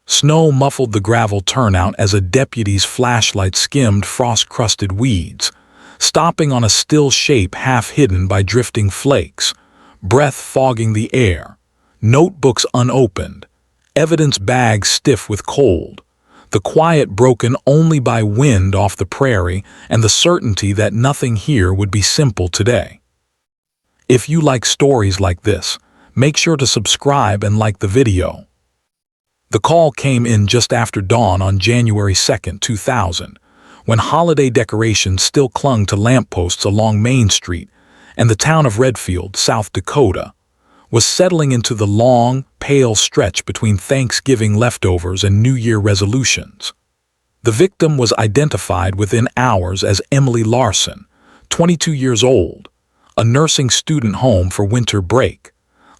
Snow muffled the gravel turnout as a deputy's flashlight skimmed frost-crusted weeds, stopping on a still shape half hidden by drifting flakes, breath fogging the air, notebooks unopened, evidence bags stiff with cold, the quiet broken only by wind off the prairie and the certainty that nothing here would be simple today. If you like stories like this, make sure to subscribe and like the video. The call came in just after dawn on January 2, 2000, when holiday decorations still clung to lampposts along Main Street, and the town of Redfield, South Dakota, was settling into the long, pale stretch between Thanksgiving leftovers and New Year resolutions. The victim was identified within hours as Emily Larson, 22 years old, a nursing student home for winter break,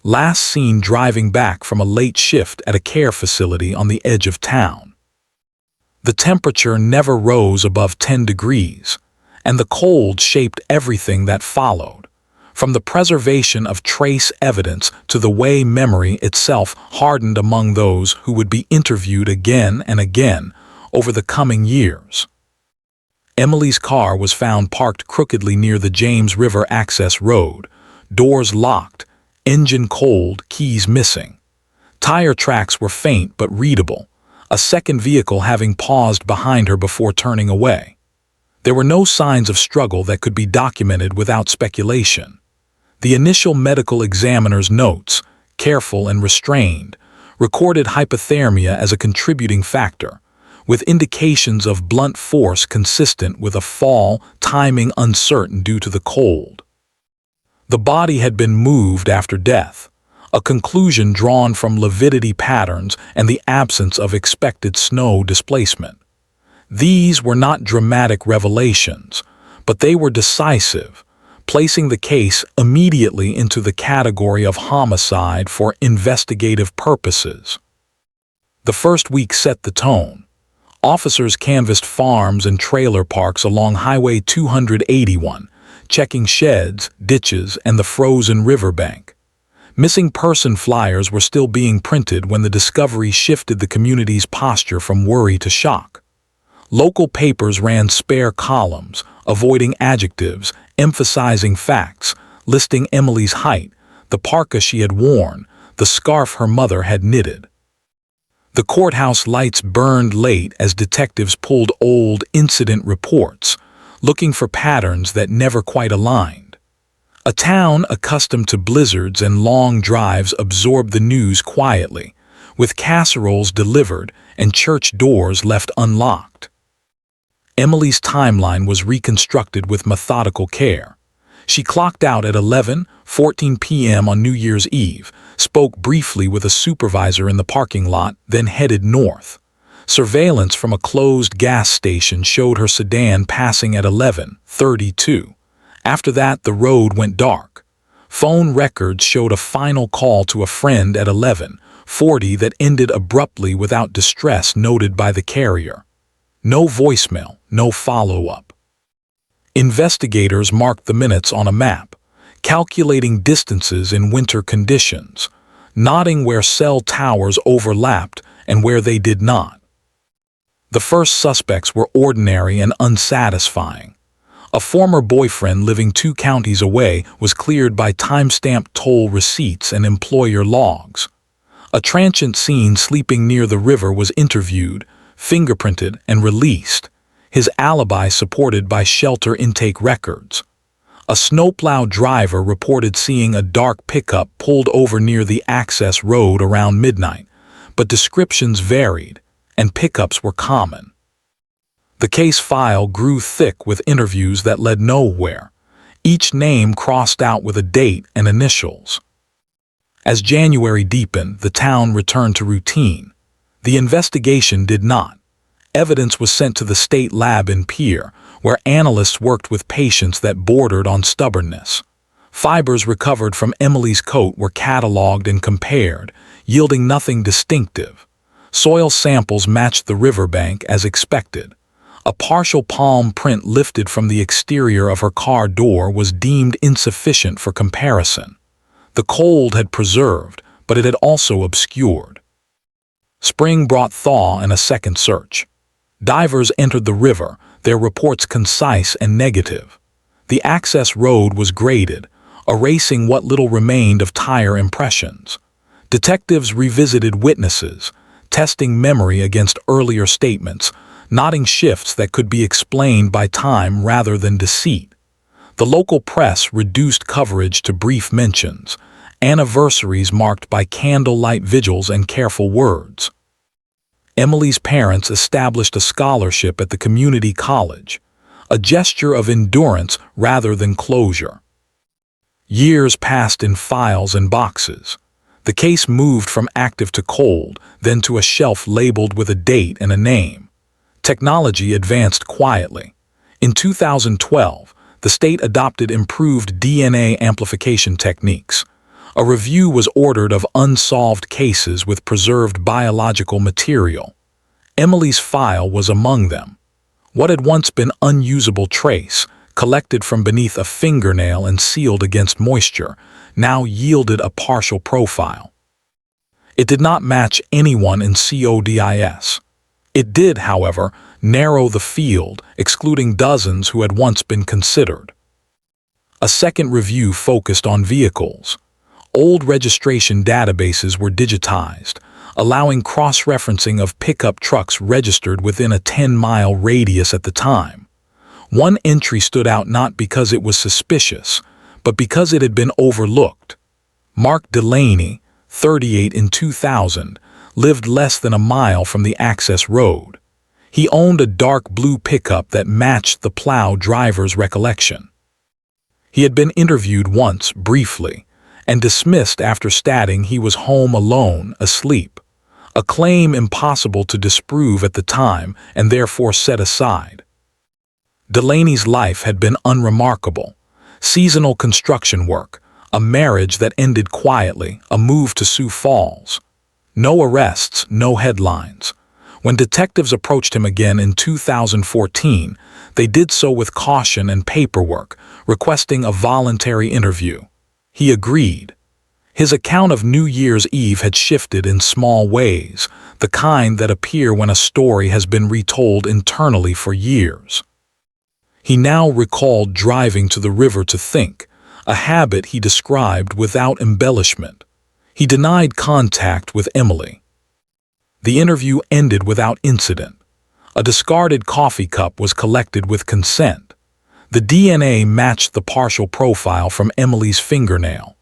last seen driving back from a late shift at a care facility on the edge of town. The temperature never rose above 10 degrees, and the cold shaped everything that followed, from the preservation of trace evidence to the way memory itself hardened among those who would be interviewed again and again over the coming years. Emily's car was found parked crookedly near the James River access road, doors locked, engine cold, keys missing. Tire tracks were faint but readable, a second vehicle having paused behind her before turning away. There were no signs of struggle that could be documented without speculation. The initial medical examiner's notes, careful and restrained, recorded hypothermia as a contributing factor, with indications of blunt force consistent with a fall, timing uncertain due to the cold. The body had been moved after death, a conclusion drawn from lividity patterns and the absence of expected snow displacement. These were not dramatic revelations, but they were decisive, placing the case immediately into the category of homicide for investigative purposes. The first week set the tone. Officers canvassed farms and trailer parks along Highway 281, checking sheds, ditches, and the frozen riverbank. Missing person flyers were still being printed when the discovery shifted the community's posture from worry to shock. Local papers ran spare columns, avoiding adjectives, emphasizing facts, listing Emily's height, the parka she had worn, the scarf her mother had knitted. The courthouse lights burned late as detectives pulled old incident reports, looking for patterns that never quite aligned. A town accustomed to blizzards and long drives absorbed the news quietly, with casseroles delivered and church doors left unlocked. Emily's timeline was reconstructed with methodical care. She clocked out at 11:14 p.m. on New Year's Eve, spoke briefly with a supervisor in the parking lot, then headed north. Surveillance from a closed gas station showed her sedan passing at 11:32. After that, the road went dark. Phone records showed a final call to a friend at 11:40 that ended abruptly without distress noted by the carrier. No voicemail, no follow-up. Investigators marked the minutes on a map, calculating distances in winter conditions, noting where cell towers overlapped and where they did not. The first suspects were ordinary and unsatisfying. A former boyfriend living 2 counties away was cleared by time-stamped toll receipts and employer logs. A transient seen sleeping near the river was interviewed, fingerprinted, and released, his alibi supported by shelter intake records. A snowplow driver reported seeing a dark pickup pulled over near the access road around midnight, but descriptions varied, and pickups were common. The case file grew thick with interviews that led nowhere, each name crossed out with a date and initials. As January deepened, the town returned to routine. The investigation did not. Evidence was sent to the state lab in Pierre, where analysts worked with patients that bordered on stubbornness. Fibers recovered from Emily's coat were cataloged and compared, yielding nothing distinctive. Soil samples matched the riverbank as expected. A partial palm print lifted from the exterior of her car door was deemed insufficient for comparison. The cold had preserved, but it had also obscured. Spring brought thaw and a second search. Divers entered the river, their reports concise and negative. The access road was graded, erasing what little remained of tire impressions. Detectives revisited witnesses, testing memory against earlier statements, noting shifts that could be explained by time rather than deceit. The local press reduced coverage to brief mentions, anniversaries marked by candlelight vigils and careful words. Emily's parents established a scholarship at the community college, a gesture of endurance rather than closure. Years passed in files and boxes. The case moved from active to cold, then to a shelf labeled with a date and a name. Technology advanced quietly. In 2012, the state adopted improved DNA amplification techniques. A review was ordered of unsolved cases with preserved biological material. Emily's file was among them. What had once been unusable trace, collected from beneath a fingernail and sealed against moisture, now yielded a partial profile. It did not match anyone in CODIS. It did, however, narrow the field, excluding dozens who had once been considered. A second review focused on vehicles. Old registration databases were digitized, allowing cross-referencing of pickup trucks registered within a 10-mile radius at the time. One entry stood out not because it was suspicious, but because it had been overlooked. Mark Delaney, 38 in 2000, lived less than a mile from the access road. He owned a dark blue pickup that matched the plow driver's recollection. He had been interviewed once, briefly, and dismissed after stating he was home alone, asleep, a claim impossible to disprove at the time and therefore set aside. Delaney's life had been unremarkable. Seasonal construction work, a marriage that ended quietly, a move to Sioux Falls. No arrests, no headlines. When detectives approached him again in 2014, they did so with caution and paperwork, requesting a voluntary interview. He agreed. His account of New Year's Eve had shifted in small ways, the kind that appear when a story has been retold internally for years. He now recalled driving to the river to think, a habit he described without embellishment. He denied contact with Emily. The interview ended without incident. A discarded coffee cup was collected with consent. The DNA matched the partial profile from Emily's fingernail.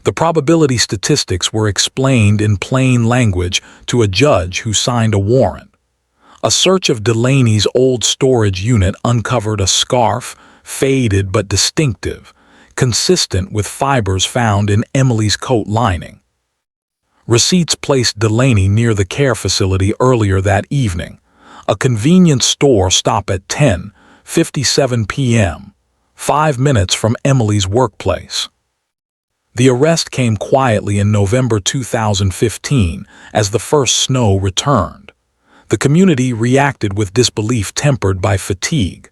The probability statistics were explained in plain language to a judge who signed a warrant. A search of Delaney's old storage unit uncovered a scarf, faded but distinctive, consistent with fibers found in Emily's coat lining. Receipts placed Delaney near the care facility earlier that evening, a convenience store stop at 10:57 p.m., 5 minutes from Emily's workplace. The arrest came quietly in November 2015 as the first snow returned. The community reacted with disbelief tempered by fatigue.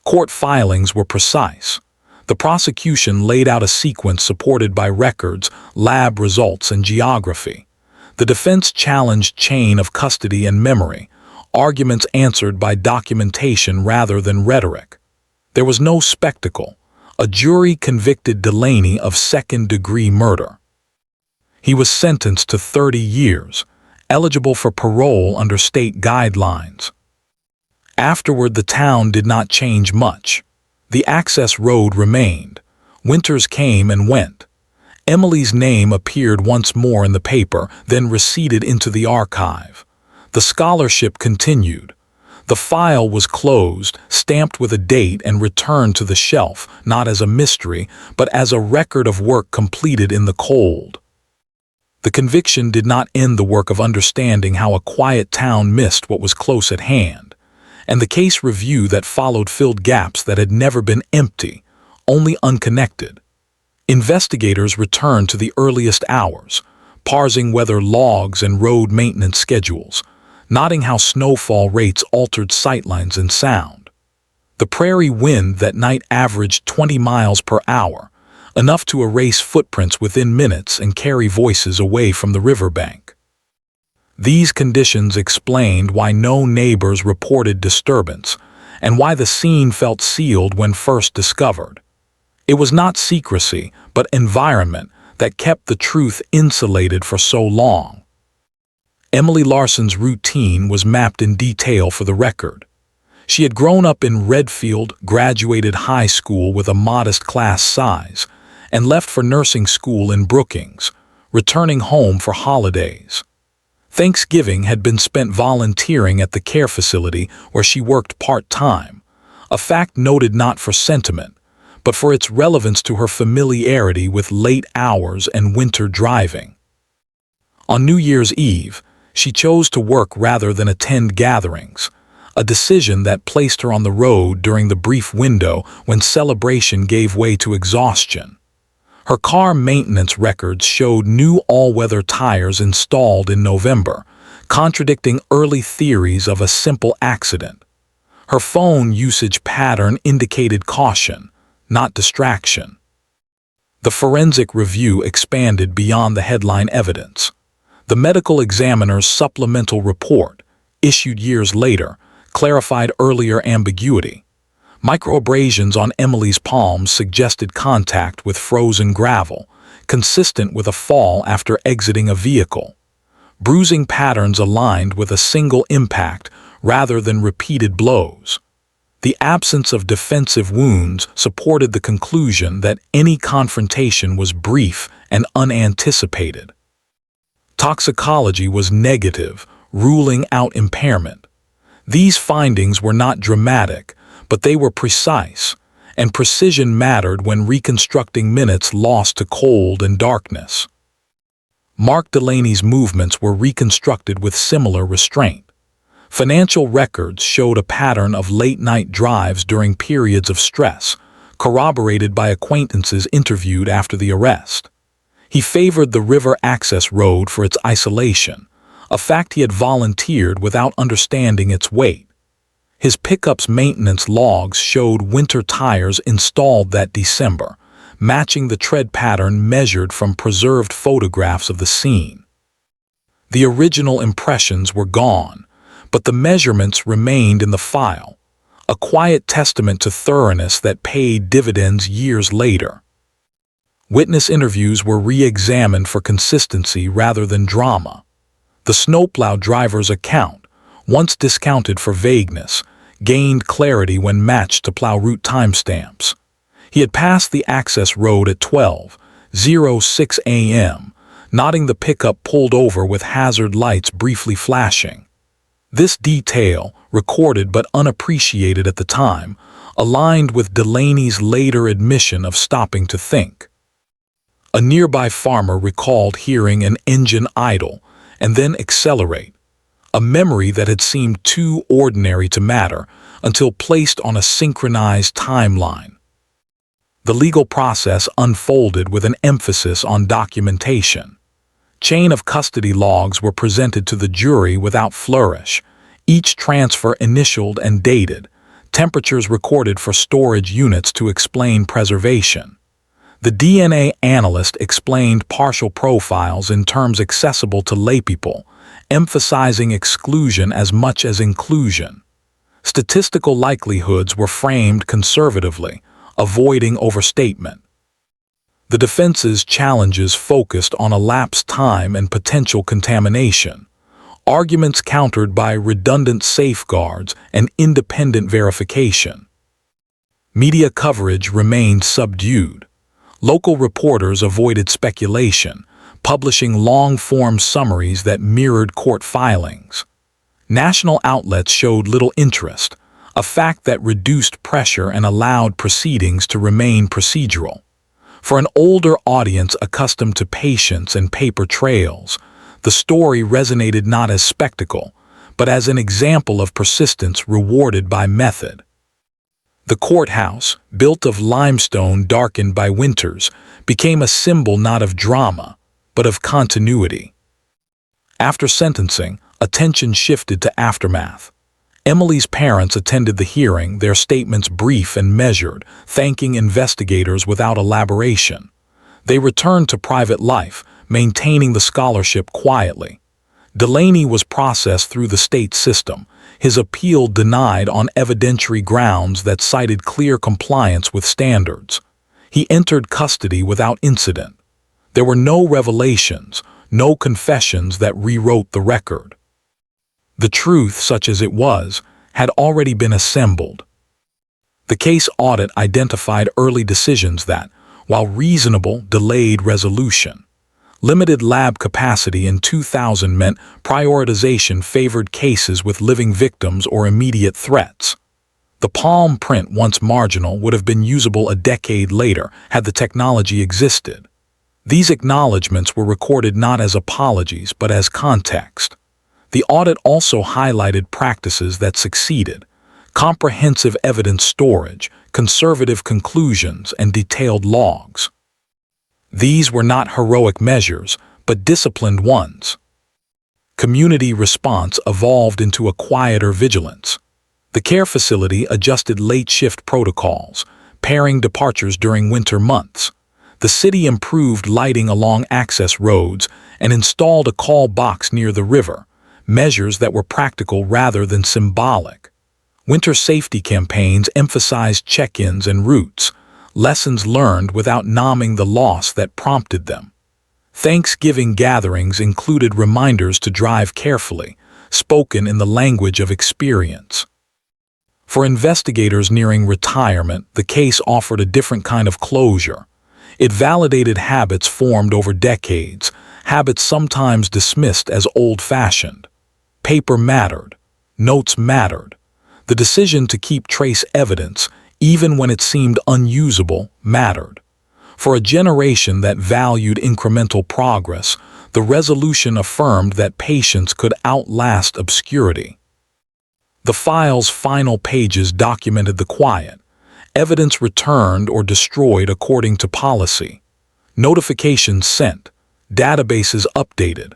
Court filings were precise. The prosecution laid out a sequence supported by records, lab results, and geography. The defense challenged chain of custody and memory, arguments answered by documentation rather than rhetoric. There was no spectacle. A jury convicted Delaney of second-degree murder. He was sentenced to 30 years, eligible for parole under state guidelines. Afterward, the town did not change much. The access road remained. Winters came and went. Emily's name appeared once more in the paper, then receded into the archive. The scholarship continued. The file was closed, stamped with a date, and returned to the shelf, not as a mystery, but as a record of work completed in the cold. The conviction did not end the work of understanding how a quiet town missed what was close at hand, and the case review that followed filled gaps that had never been empty, only unconnected. Investigators returned to the earliest hours, parsing weather logs and road maintenance schedules, noting how snowfall rates altered sightlines and sound. The prairie wind that night averaged 20 miles per hour, enough to erase footprints within minutes and carry voices away from the riverbank. These conditions explained why no neighbors reported disturbance, and why the scene felt sealed when first discovered. It was not secrecy, but environment that kept the truth insulated for so long. Emily Larson's routine was mapped in detail for the record. She had grown up in Redfield, graduated high school with a modest class size, and left for nursing school in Brookings, returning home for holidays. Thanksgiving had been spent volunteering at the care facility where she worked part-time, a fact noted not for sentiment, but for its relevance to her familiarity with late hours and winter driving. On New Year's Eve, she chose to work rather than attend gatherings, a decision that placed her on the road during the brief window when celebration gave way to exhaustion. Her car maintenance records showed new all-weather tires installed in November, contradicting early theories of a simple accident. Her phone usage pattern indicated caution, not distraction. The forensic review expanded beyond the headline evidence. The medical examiner's supplemental report, issued years later, clarified earlier ambiguity. Microabrasions on Emily's palms suggested contact with frozen gravel, consistent with a fall after exiting a vehicle. Bruising patterns aligned with a single impact rather than repeated blows. The absence of defensive wounds supported the conclusion that any confrontation was brief and unanticipated. Toxicology was negative, ruling out impairment. These findings were not dramatic, but they were precise, and precision mattered when reconstructing minutes lost to cold and darkness. Mark Delaney's movements were reconstructed with similar restraint. Financial records showed a pattern of late-night drives during periods of stress, corroborated by acquaintances interviewed after the arrest. He favored the river access road for its isolation, a fact he had volunteered without understanding its weight. His pickup's maintenance logs showed winter tires installed that December, matching the tread pattern measured from preserved photographs of the scene. The original impressions were gone, but the measurements remained in the file, a quiet testament to thoroughness that paid dividends years later. Witness interviews were re-examined for consistency rather than drama. The snowplow driver's account, once discounted for vagueness, gained clarity when matched to plow route timestamps. He had passed the access road at 12:06 a.m., noting the pickup pulled over with hazard lights briefly flashing. This detail, recorded but unappreciated at the time, aligned with Delaney's later admission of stopping to think. A nearby farmer recalled hearing an engine idle and then accelerate, a memory that had seemed too ordinary to matter until placed on a synchronized timeline. The legal process unfolded with an emphasis on documentation. Chain of custody logs were presented to the jury without flourish, each transfer initialed and dated, temperatures recorded for storage units to explain preservation. The DNA analyst explained partial profiles in terms accessible to laypeople, emphasizing exclusion as much as inclusion. Statistical likelihoods were framed conservatively, avoiding overstatement. The defense's challenges focused on elapsed time and potential contamination, arguments countered by redundant safeguards and independent verification. Media coverage remained subdued. Local reporters avoided speculation, publishing long-form summaries that mirrored court filings. National outlets showed little interest, a fact that reduced pressure and allowed proceedings to remain procedural. For an older audience accustomed to patience and paper trails, the story resonated not as spectacle, but as an example of persistence rewarded by method. The courthouse, built of limestone darkened by winters, became a symbol not of drama, but of continuity. After sentencing, attention shifted to aftermath. Emily's parents attended the hearing, their statements brief and measured, thanking investigators without elaboration. They returned to private life, maintaining the scholarship quietly. Delaney was processed through the state system, his appeal denied on evidentiary grounds that cited clear compliance with standards. He entered custody without incident. There were no revelations, no confessions that rewrote the record. The truth, such as it was, had already been assembled. The case audit identified early decisions that, while reasonable, delayed resolution. Limited lab capacity in 2000 meant prioritization favored cases with living victims or immediate threats. The palm print, once marginal, would have been usable a decade later had the technology existed. These acknowledgments were recorded not as apologies but as context. The audit also highlighted practices that succeeded: comprehensive evidence storage, conservative conclusions, and detailed logs. These were not heroic measures, but disciplined ones. Community response evolved into a quieter vigilance. The care facility adjusted late shift protocols, pairing departures during winter months. The city improved lighting along access roads and installed a call box near the river, measures that were practical rather than symbolic. Winter safety campaigns emphasized check-ins and routes, lessons learned without numbing the loss that prompted them. Thanksgiving gatherings included reminders to drive carefully, spoken in the language of experience. For investigators nearing retirement, the case offered a different kind of closure. It validated habits formed over decades, habits sometimes dismissed as old-fashioned. Paper mattered. Notes mattered. The decision to keep trace evidence, even when it seemed unusable, mattered. For a generation that valued incremental progress, the resolution affirmed that patience could outlast obscurity. The file's final pages documented the quiet. Evidence returned or destroyed according to policy. Notifications sent. Databases updated.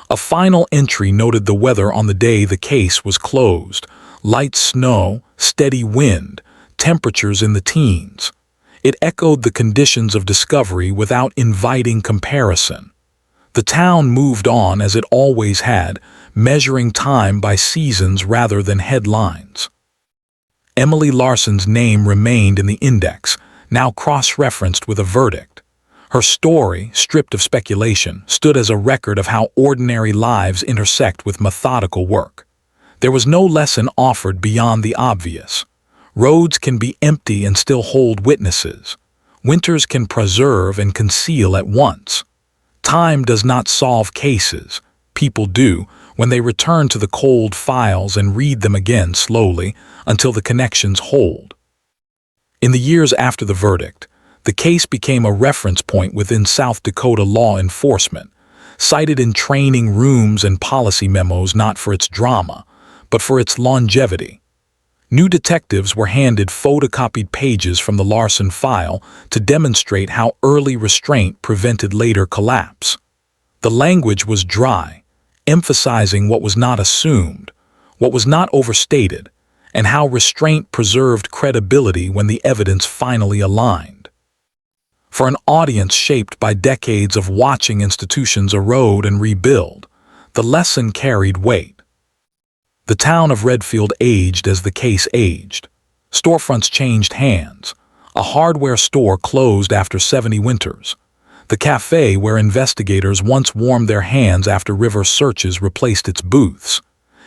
A final entry noted the weather on the day the case was closed: light snow, steady wind, temperatures in the teens. It echoed the conditions of discovery without inviting comparison. The town moved on as it always had, measuring time by seasons rather than headlines. Emily Larson's name remained in the index, now cross-referenced with a verdict. Her story, stripped of speculation, stood as a record of how ordinary lives intersect with methodical work. There was no lesson offered beyond the obvious. Roads can be empty and still hold witnesses. Winters can preserve and conceal at once. Time does not solve cases. People do, when they return to the cold files and read them again slowly until the connections hold. In the years after the verdict, the case became a reference point within South Dakota law enforcement, cited in training rooms and policy memos not for its drama, but for its longevity. New detectives were handed photocopied pages from the Larson file to demonstrate how early restraint prevented later collapse. The language was dry, emphasizing what was not assumed, what was not overstated, and how restraint preserved credibility when the evidence finally aligned. For an audience shaped by decades of watching institutions erode and rebuild, the lesson carried weight. The town of Redfield aged as the case aged. Storefronts changed hands. A hardware store closed after 70 winters. The cafe where investigators once warmed their hands after river searches replaced its booths.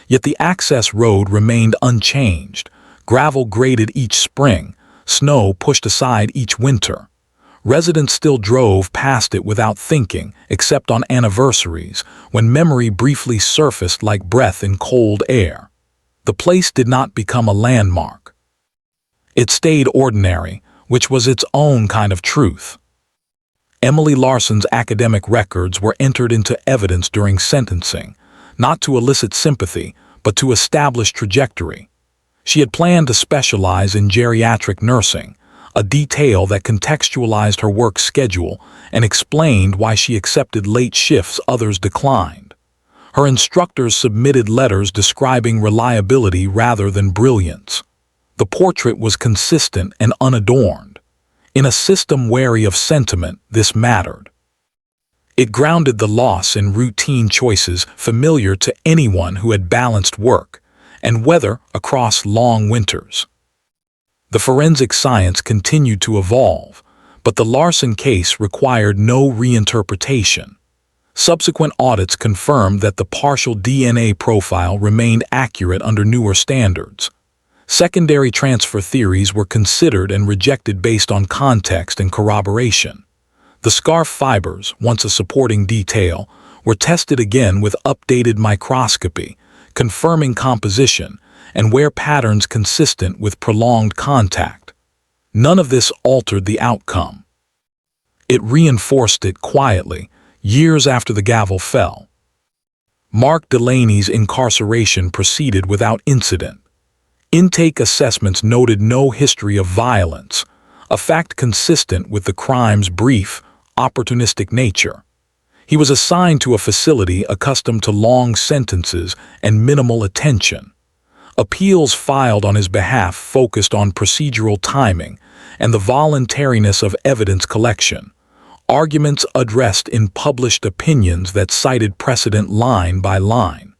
Yet the access road remained unchanged. Gravel graded each spring, snow pushed aside each winter. Residents still drove past it without thinking, except on anniversaries, when memory briefly surfaced like breath in cold air. The place did not become a landmark. It stayed ordinary, which was its own kind of truth. Emily Larson's academic records were entered into evidence during sentencing, not to elicit sympathy, but to establish trajectory. She had planned to specialize in geriatric nursing, a detail that contextualized her work schedule and explained why she accepted late shifts others declined. Her instructors submitted letters describing reliability rather than brilliance. The portrait was consistent and unadorned. In a system wary of sentiment, this mattered. It grounded the loss in routine choices familiar to anyone who had balanced work and weather across long winters. The forensic science continued to evolve, but the Larson case required no reinterpretation. Subsequent audits confirmed that the partial DNA profile remained accurate under newer standards. Secondary transfer theories were considered and rejected based on context and corroboration. The scarf fibers, once a supporting detail, were tested again with updated microscopy, confirming composition and wear patterns consistent with prolonged contact. None of this altered the outcome. It reinforced it quietly, years after the gavel fell. Mark Delaney's incarceration proceeded without incident. Intake assessments noted no history of violence, a fact consistent with the crime's brief, opportunistic nature. He was assigned to a facility accustomed to long sentences and minimal attention. Appeals filed on his behalf focused on procedural timing and the voluntariness of evidence collection. Arguments addressed in published opinions that cited precedent line by line.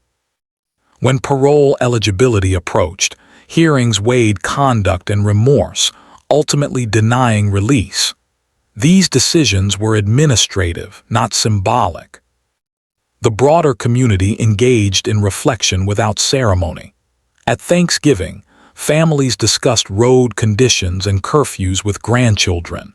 When parole eligibility approached, hearings weighed conduct and remorse, ultimately denying release. These decisions were administrative, not symbolic. The broader community engaged in reflection without ceremony. At Thanksgiving, families discussed road conditions and curfews with grandchildren.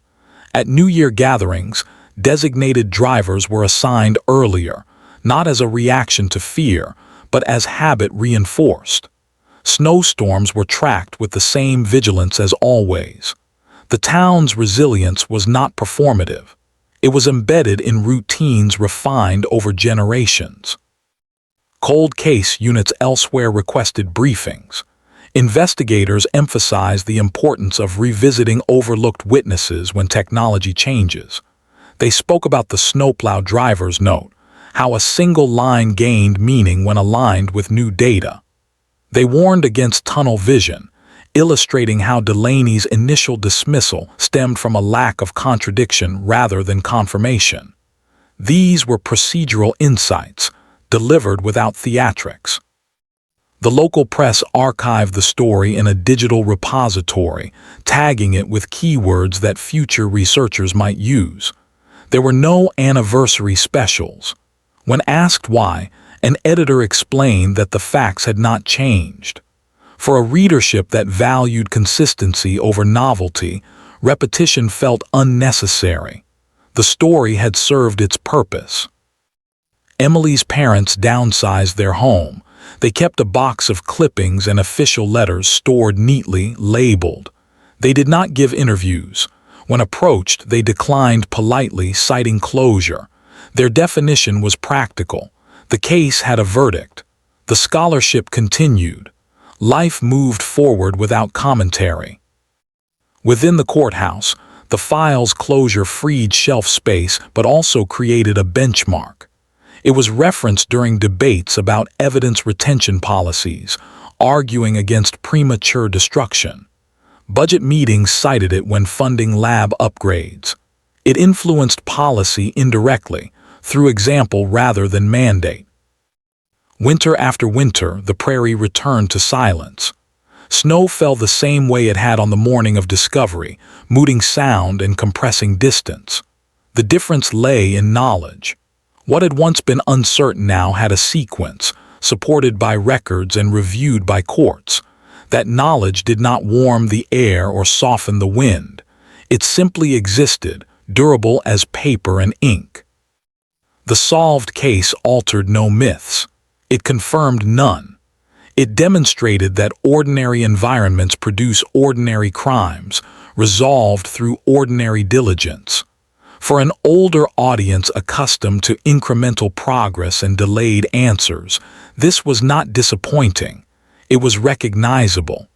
At New Year gatherings, designated drivers were assigned earlier, not as a reaction to fear, but as habit reinforced. Snowstorms were tracked with the same vigilance as always. The town's resilience was not performative. It was embedded in routines refined over generations. Cold case units elsewhere requested briefings. Investigators emphasized the importance of revisiting overlooked witnesses when technology changes. They spoke about the snowplow driver's note, how a single line gained meaning when aligned with new data. They warned against tunnel vision, illustrating how Delaney's initial dismissal stemmed from a lack of contradiction rather than confirmation. These were procedural insights, delivered without theatrics. The local press archived the story in a digital repository, tagging it with keywords that future researchers might use. There were no anniversary specials. When asked why, an editor explained that the facts had not changed. For a readership that valued consistency over novelty, repetition felt unnecessary. The story had served its purpose. Emily's parents downsized their home. They kept a box of clippings and official letters stored neatly, labeled. They did not give interviews. When approached, they declined politely, citing closure. Their definition was practical. The case had a verdict. The scholarship continued. Life moved forward without commentary. Within the courthouse, the file's closure freed shelf space but also created a benchmark. It was referenced during debates about evidence retention policies, arguing against premature destruction. Budget meetings cited it when funding lab upgrades. It influenced policy indirectly, through example rather than mandate. Winter after winter, the prairie returned to silence. Snow fell the same way it had on the morning of discovery, muting sound and compressing distance. The difference lay in knowledge. What had once been uncertain now had a sequence, supported by records and reviewed by courts. That knowledge did not warm the air or soften the wind. It simply existed, durable as paper and ink. The solved case altered no myths. It confirmed none. It demonstrated that ordinary environments produce ordinary crimes, resolved through ordinary diligence. For an older audience accustomed to incremental progress and delayed answers, this was not disappointing. It was recognizable.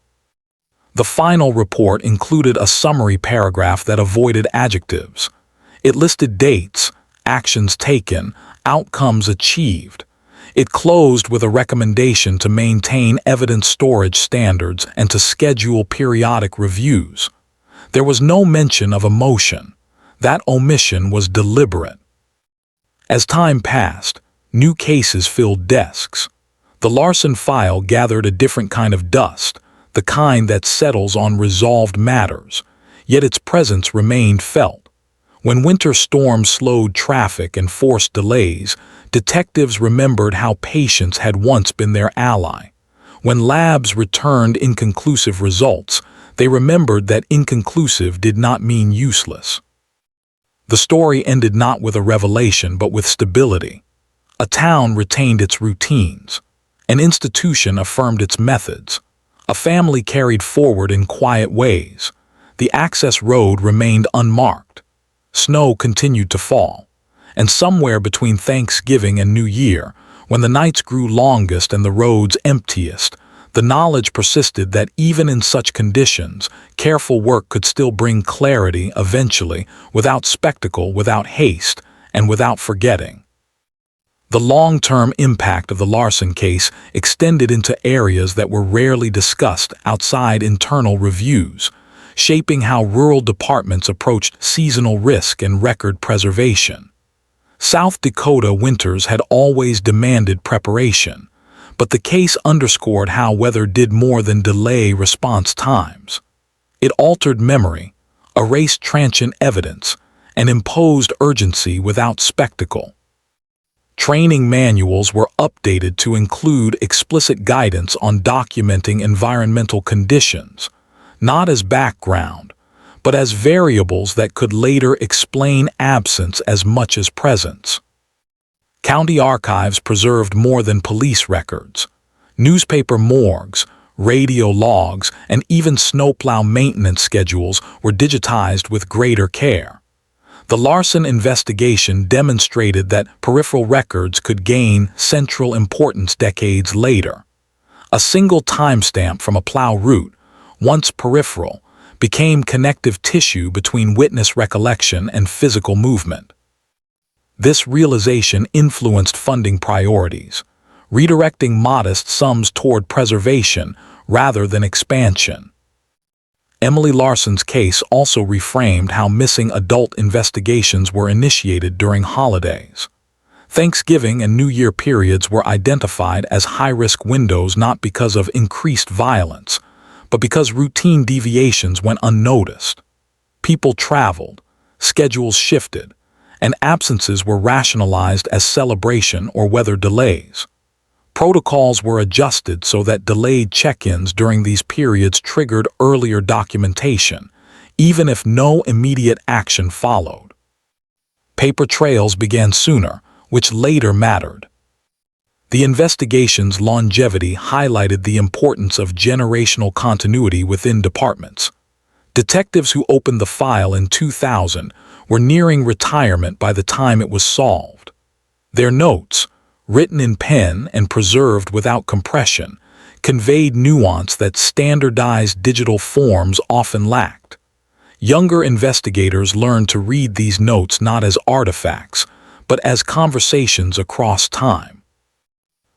The final report included a summary paragraph that avoided adjectives. It listed dates, actions taken, outcomes achieved. It closed with a recommendation to maintain evidence storage standards and to schedule periodic reviews. There was no mention of emotion. That omission was deliberate. As time passed, new cases filled desks. The Larson file gathered a different kind of dust, the kind that settles on resolved matters, yet its presence remained felt. When winter storms slowed traffic and forced delays, detectives remembered how patience had once been their ally. When labs returned inconclusive results, they remembered that inconclusive did not mean useless. The story ended not with a revelation but with stability. A town retained its routines. An institution affirmed its methods. A family carried forward in quiet ways. The access road remained unmarked. Snow continued to fall. And somewhere between Thanksgiving and New Year, when the nights grew longest and the roads emptiest, the knowledge persisted that even in such conditions, careful work could still bring clarity eventually, without spectacle, without haste, and without forgetting. The long-term impact of the Larson case extended into areas that were rarely discussed outside internal reviews, shaping how rural departments approached seasonal risk and record preservation. South Dakota winters had always demanded preparation, but the case underscored how weather did more than delay response times. It altered memory, erased transient evidence, and imposed urgency without spectacle. Training manuals were updated to include explicit guidance on documenting environmental conditions, not as background, but as variables that could later explain absence as much as presence. County archives preserved more than police records. Newspaper morgues, radio logs, and even snowplow maintenance schedules were digitized with greater care. The Larson investigation demonstrated that peripheral records could gain central importance decades later. A single timestamp from a plow route, once peripheral, became connective tissue between witness recollection and physical movement. This realization influenced funding priorities, redirecting modest sums toward preservation rather than expansion. Emily Larson's case also reframed how missing adult investigations were initiated during holidays. Thanksgiving and New Year periods were identified as high-risk windows not because of increased violence, but because routine deviations went unnoticed. People traveled, schedules shifted, and absences were rationalized as celebration or weather delays. Protocols were adjusted so that delayed check-ins during these periods triggered earlier documentation, even if no immediate action followed. Paper trails began sooner, which later mattered. The investigation's longevity highlighted the importance of generational continuity within departments. Detectives who opened the file in 2000 were nearing retirement by the time it was solved. Their notes, written in pen and preserved without compression, conveyed nuance that standardized digital forms often lacked. Younger investigators learned to read these notes not as artifacts, but as conversations across time.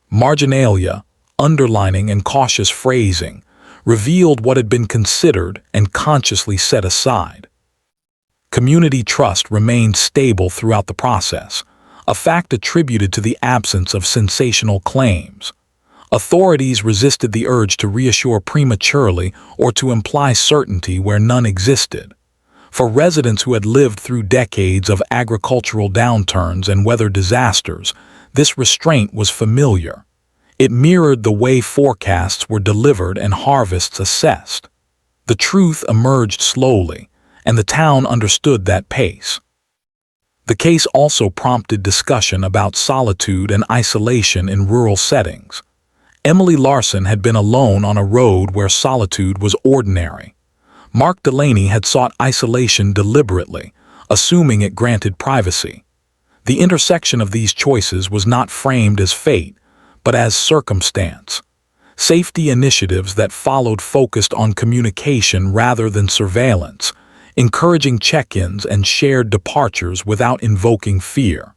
Marginalia, underlining, and cautious phrasing revealed what had been considered and consciously set aside. Community trust remained stable throughout the process, a fact attributed to the absence of sensational claims. Authorities resisted the urge to reassure prematurely or to imply certainty where none existed. For residents who had lived through decades of agricultural downturns and weather disasters, this restraint was familiar. It mirrored the way forecasts were delivered and harvests assessed. The truth emerged slowly, and the town understood that pace. The case also prompted discussion about solitude and isolation in rural settings. Emily Larson had been alone on a road where solitude was ordinary. Mark Delaney had sought isolation deliberately, assuming it granted privacy. The intersection of these choices was not framed as fate, but as circumstance. Safety initiatives that followed focused on communication rather than surveillance, encouraging check-ins and shared departures without invoking fear.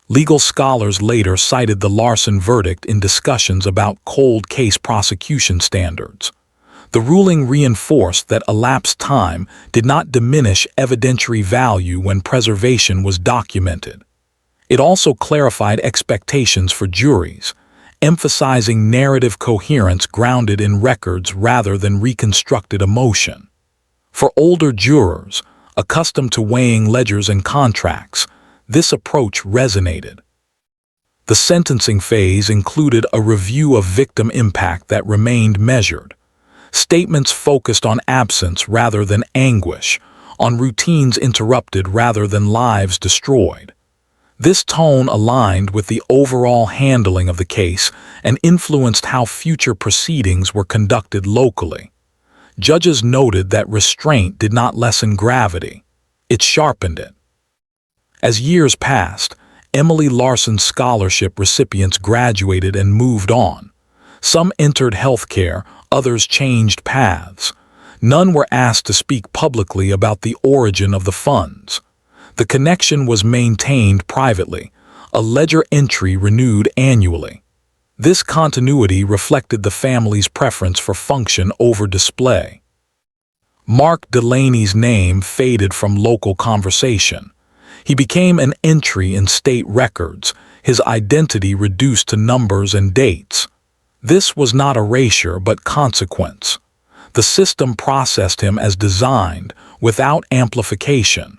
Legal scholars later cited the Larson verdict in discussions about cold case prosecution standards. The ruling reinforced that elapsed time did not diminish evidentiary value when preservation was documented. It also clarified expectations for juries, emphasizing narrative coherence grounded in records rather than reconstructed emotion. For older jurors, accustomed to weighing ledgers and contracts, this approach resonated. The sentencing phase included a review of victim impact that remained measured. Statements focused on absence rather than anguish, on routines interrupted rather than lives destroyed. This tone aligned with the overall handling of the case and influenced how future proceedings were conducted locally. Judges noted that restraint did not lessen gravity, it sharpened it. As years passed, Emily Larson scholarship recipients graduated and moved on. Some entered healthcare, others changed paths. None were asked to speak publicly about the origin of the funds. The connection was maintained privately, a ledger entry renewed annually. This continuity reflected the family's preference for function over display. Mark Delaney's name faded from local conversation. He became an entry in state records, his identity reduced to numbers and dates. This was not erasure but consequence. The system processed him as designed, without amplification.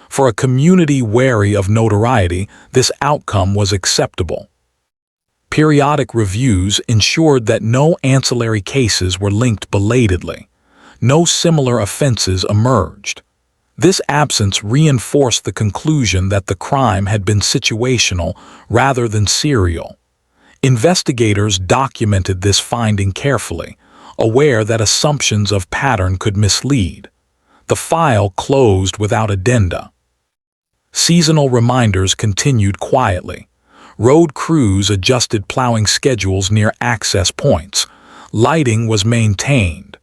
For a community wary of notoriety, this outcome was acceptable. Periodic reviews ensured that no ancillary cases were linked belatedly. No similar offenses emerged. This absence reinforced the conclusion that the crime had been situational rather than serial. Investigators documented this finding carefully, aware that assumptions of pattern could mislead. The file closed without addenda. Seasonal reminders continued quietly. Road crews adjusted plowing schedules near access points. Lighting was maintained.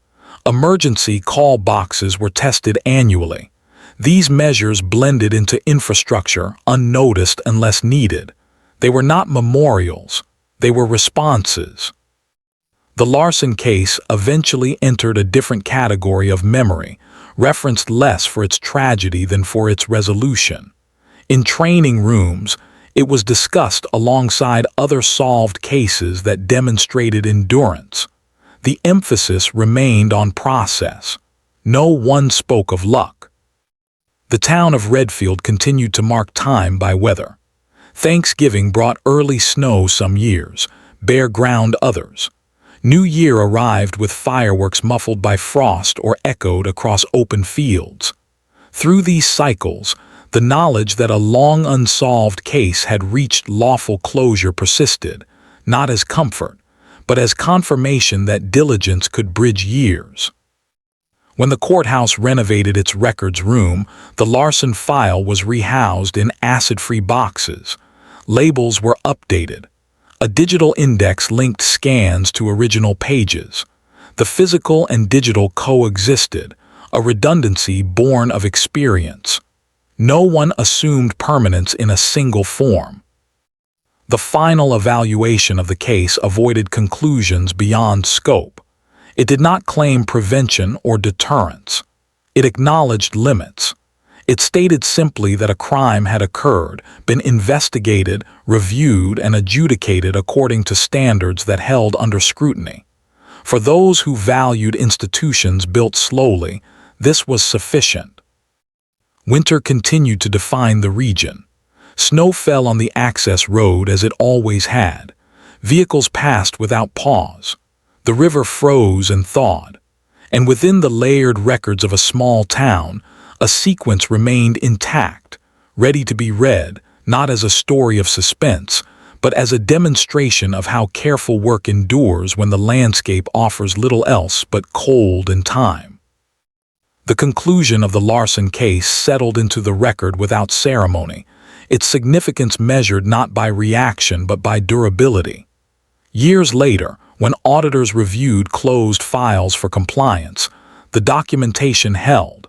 Emergency call boxes were tested annually. These measures blended into infrastructure, unnoticed unless needed. They were not memorials, they were responses. The Larson case eventually entered a different category of memory, referenced less for its tragedy than for its resolution. In training rooms, it was discussed alongside other solved cases that demonstrated endurance. The emphasis remained on process. No one spoke of luck. The town of Redfield continued to mark time by weather. Thanksgiving brought early snow some years, bare ground others. New Year arrived with fireworks muffled by frost or echoed across open fields. Through these cycles, the knowledge that a long unsolved case had reached lawful closure persisted, not as comfort, but as confirmation that diligence could bridge years. When the courthouse renovated its records room, the Larson file was rehoused in acid-free boxes. Labels were updated. A digital index linked scans to original pages. The physical and digital coexisted, a redundancy born of experience. No one assumed permanence in a single form. The final evaluation of the case avoided conclusions beyond scope. It did not claim prevention or deterrence. It acknowledged limits. It stated simply that a crime had occurred, been investigated, reviewed, and adjudicated according to standards that held under scrutiny. For those who valued institutions built slowly, this was sufficient. Winter continued to define the region. Snow fell on the access road as it always had. Vehicles passed without pause. The river froze and thawed. And within the layered records of a small town, a sequence remained intact, ready to be read, not as a story of suspense, but as a demonstration of how careful work endures when the landscape offers little else but cold and time. The conclusion of the Larson case settled into the record without ceremony, its significance measured not by reaction but by durability. Years later, when auditors reviewed closed files for compliance, the documentation held.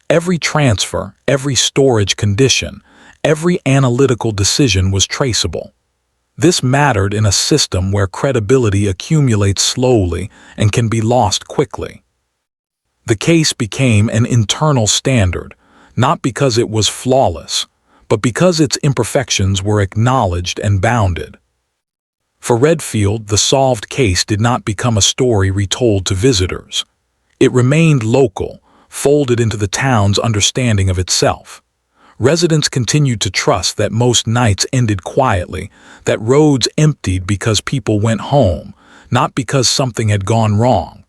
Every transfer, every storage condition, every analytical decision was traceable. This mattered in a system where credibility accumulates slowly and can be lost quickly. The case became an internal standard, not because it was flawless, but because its imperfections were acknowledged and bounded. For Redfield, the solved case did not become a story retold to visitors. It remained local, folded into the town's understanding of itself. Residents continued to trust that most nights ended quietly, that roads emptied because people went home, not because something had gone wrong.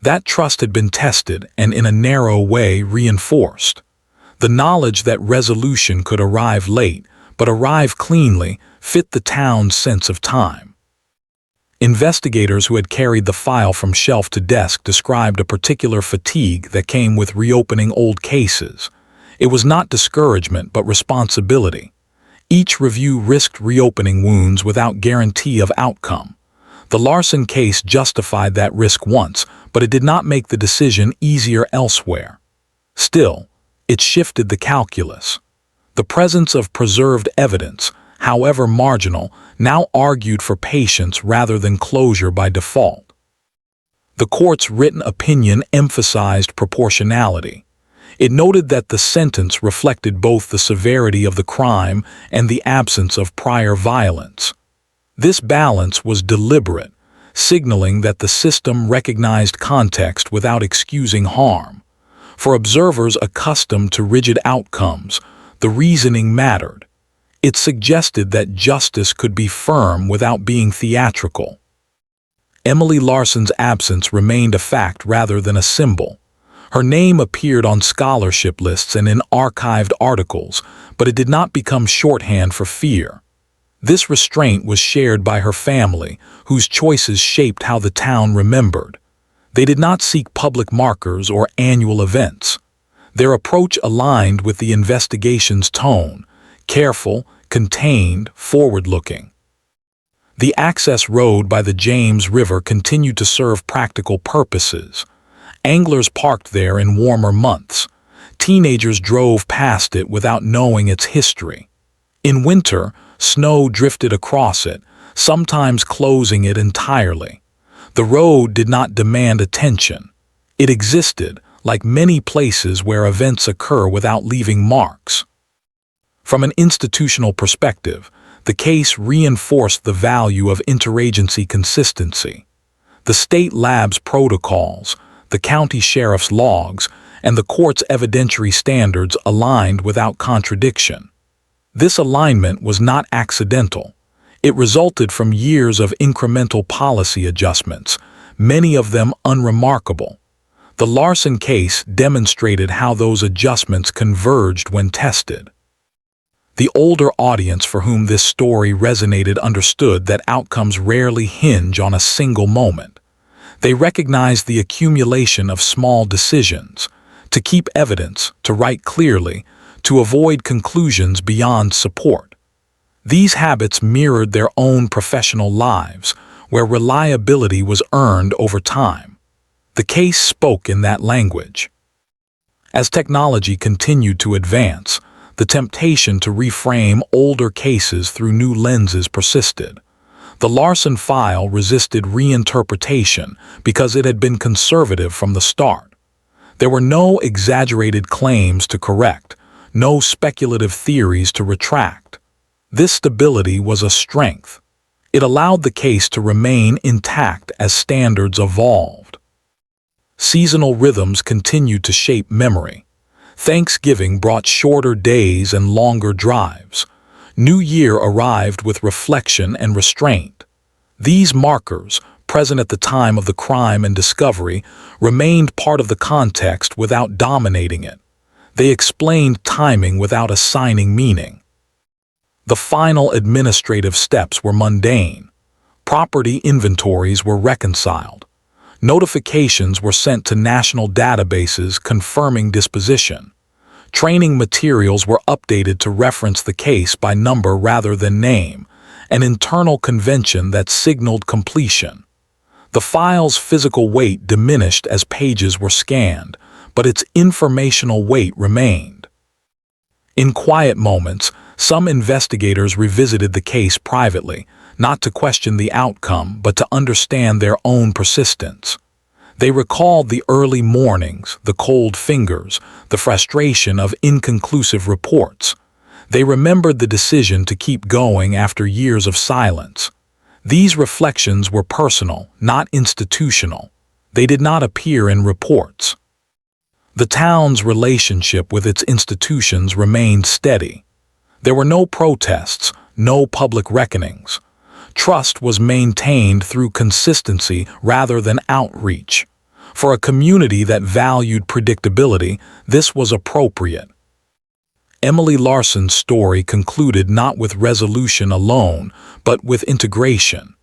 That trust had been tested and in a narrow way reinforced. The knowledge that resolution could arrive late, but arrive cleanly, fit the town's sense of time. Investigators who had carried the file from shelf to desk described a particular fatigue that came with reopening old cases. It was not discouragement, but responsibility. Each review risked reopening wounds without guarantee of outcome. The Larson case justified that risk once, but it did not make the decision easier elsewhere. Still, it shifted the calculus. The presence of preserved evidence, however marginal, now argued for patience rather than closure by default. The court's written opinion emphasized proportionality. It noted that the sentence reflected both the severity of the crime and the absence of prior violence. This balance was deliberate, signaling that the system recognized context without excusing harm. For observers accustomed to rigid outcomes, the reasoning mattered. It suggested that justice could be firm without being theatrical. Emily Larson's absence remained a fact rather than a symbol. Her name appeared on scholarship lists and in archived articles, but it did not become shorthand for fear. This restraint was shared by her family, whose choices shaped how the town remembered. They did not seek public markers or annual events. Their approach aligned with the investigation's tone, careful, contained, forward-looking. The access road by the James River continued to serve practical purposes. Anglers parked there in warmer months. Teenagers drove past it without knowing its history. In winter, snow drifted across it, sometimes closing it entirely. The road did not demand attention. It existed, like many places where events occur without leaving marks. From an institutional perspective, the case reinforced the value of interagency consistency. The state lab's protocols, the county sheriff's logs, and the court's evidentiary standards aligned without contradiction. This alignment was not accidental. It resulted from years of incremental policy adjustments, many of them unremarkable. The Larson case demonstrated how those adjustments converged when tested. The older audience for whom this story resonated understood that outcomes rarely hinge on a single moment. They recognized the accumulation of small decisions, to keep evidence, to write clearly, to avoid conclusions beyond support. These habits mirrored their own professional lives, where reliability was earned over time. The case spoke in that language. As technology continued to advance, the temptation to reframe older cases through new lenses persisted. The Larson file resisted reinterpretation because it had been conservative from the start. There were no exaggerated claims to correct, no speculative theories to retract. This stability was a strength. It allowed the case to remain intact as standards evolved. Seasonal rhythms continued to shape memory. Thanksgiving brought shorter days and longer drives. New Year arrived with reflection and restraint. These markers, present at the time of the crime and discovery, remained part of the context without dominating it. They explained timing without assigning meaning. The final administrative steps were mundane. Property inventories were reconciled. Notifications were sent to national databases confirming disposition. Training materials were updated to reference the case by number rather than name, an internal convention that signaled completion. The file's physical weight diminished as pages were scanned, but its informational weight remained. In quiet moments, some investigators revisited the case privately, not to question the outcome but to understand their own persistence. They recalled the early mornings, the cold fingers, the frustration of inconclusive reports. They remembered the decision to keep going after years of silence. These reflections were personal, not institutional. They did not appear in reports. The town's relationship with its institutions remained steady. There were no protests, no public reckonings. Trust was maintained through consistency rather than outreach. For a community that valued predictability, this was appropriate. Emily Larson's story concluded not with resolution alone, but with integration.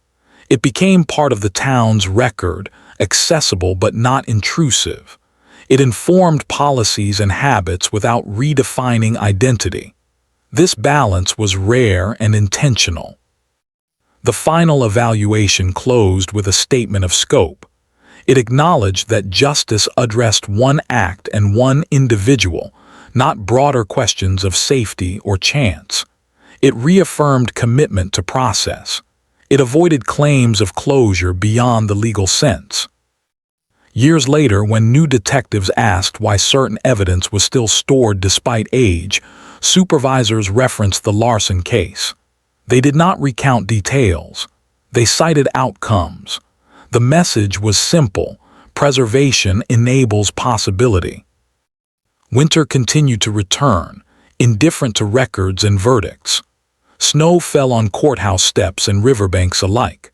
It became part of the town's record, accessible but not intrusive. It informed policies and habits without redefining identity. This balance was rare and intentional. The final evaluation closed with a statement of scope. It acknowledged that justice addressed one act and one individual, not broader questions of safety or chance. It reaffirmed commitment to process. It avoided claims of closure beyond the legal sense. Years later, when new detectives asked why certain evidence was still stored despite age, supervisors referenced the Larson case. They did not recount details. They cited outcomes. The message was simple: preservation enables possibility. Winter continued to return, indifferent to records and verdicts. Snow fell on courthouse steps and riverbanks alike.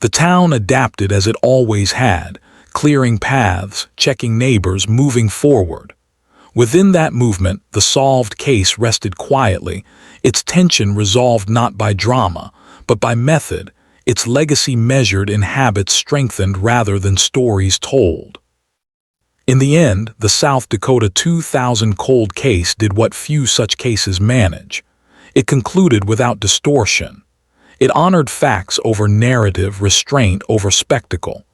The town adapted as it always had, clearing paths, checking neighbors, moving forward. Within that movement, the solved case rested quietly, its tension resolved not by drama, but by method, its legacy measured in habits strengthened rather than stories told. In the end, the South Dakota 2000 cold case did what few such cases manage. It concluded without distortion. It honored facts over narrative, restraint over spectacle.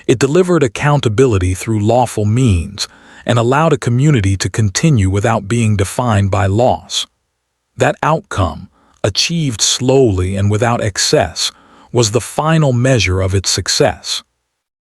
It delivered accountability through lawful means and allowed a community to continue without being defined by loss. That outcome, achieved slowly and without excess, was the final measure of its success.